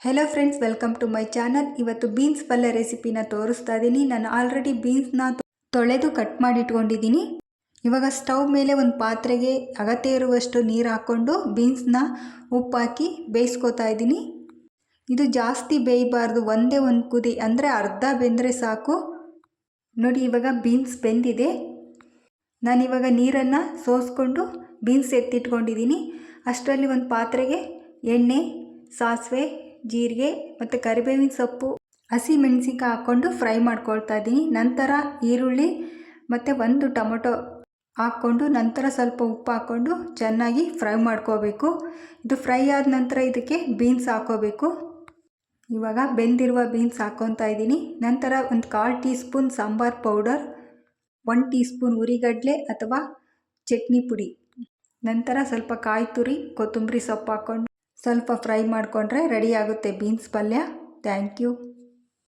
Hello friends, welcome to my channel. ಇವತ್ತು beans ಪಲ್ಯ ರೆಸಿಪಿನ ತೋರಿಸ್ತಾ ಇದ್ದೀನಿ. ನಾನು ಆಲ್ರೆಡಿ ಬೀನ್ಸ್ನ ತೊಳೆದು ಕಟ್ ಮಾಡಿ ಇಟ್ಕೊಂಡಿದ್ದೀನಿ. ಇವಾಗ ಸ್ಟವ್ ಮೇಲೆ ಒಂದು ಪಾತ್ರೆಗೆ ಅಗತ್ಯ ಇರುವಷ್ಟು ನೀರು ಹಾಕ್ಕೊಂಡು ಬೀನ್ಸ್ನ ಉಪ್ಪು ಹಾಕಿ ಬೇಯಿಸ್ಕೊತಾ ಇದ್ದೀನಿ. ಇದು ಜಾಸ್ತಿ ಬೇಯಬಾರ್ದು, ಒಂದೇ ಒಂದು ಕುದಿ ಅಂದರೆ ಅರ್ಧ ಬೆಂದರೆ ಸಾಕು. ನೋಡಿ, ಇವಾಗ ಬೀನ್ಸ್ ಬೆಂದಿದೆ. ನಾನಿವಾಗ ನೀರನ್ನು ಸೋಸ್ಕೊಂಡು ಬೀನ್ಸ್ ಎತ್ತಿಟ್ಕೊಂಡಿದ್ದೀನಿ. ಅಷ್ಟರಲ್ಲಿ ಒಂದು ಪಾತ್ರೆಗೆ ಎಣ್ಣೆ, ಸಾಸಿವೆ, ಜೀರಿಗೆ ಮತ್ತು ಕರಿಬೇವಿನ ಸೊಪ್ಪು, ಹಸಿ ಮೆಣಸಿನ್ಕಾಯಿ ಹಾಕ್ಕೊಂಡು ಫ್ರೈ ಮಾಡ್ಕೊಳ್ತಾ ಇದ್ದೀನಿ. ನಂತರ ಈರುಳ್ಳಿ ಮತ್ತು ಒಂದು ಟೊಮೊಟೊ ಹಾಕ್ಕೊಂಡು ನಂತರ ಸ್ವಲ್ಪ ಉಪ್ಪು ಹಾಕ್ಕೊಂಡು ಚೆನ್ನಾಗಿ ಫ್ರೈ ಮಾಡ್ಕೋಬೇಕು. ಇದು ಫ್ರೈ ಆದ ನಂತರ ಇದಕ್ಕೆ ಬೀನ್ಸ್ ಹಾಕ್ಕೋಬೇಕು. ಇವಾಗ ಬೆಂದಿರುವ ಬೀನ್ಸ್ ಹಾಕ್ಕೊತಾ ಇದ್ದೀನಿ. ನಂತರ ಒಂದು 1/4 teaspoon sambar powder, 1 teaspoon ಉರಿಗಡಲೆ ಅಥವಾ ಚಟ್ನಿ ಪುಡಿ, ನಂತರ ಸ್ವಲ್ಪ ಕಾಯಿ ತುರಿ, ಕೊತ್ತಂಬರಿ ಸೊಪ್ಪು ಹಾಕ್ಕೊಂಡು ಸ್ವಲ್ಪ ಫ್ರೈ ಮಾಡಿಕೊಂಡ್ರೆ ರೆಡಿ ಆಗುತ್ತೆ ಬೀನ್ಸ್ ಪಲ್ಯ. Thank you.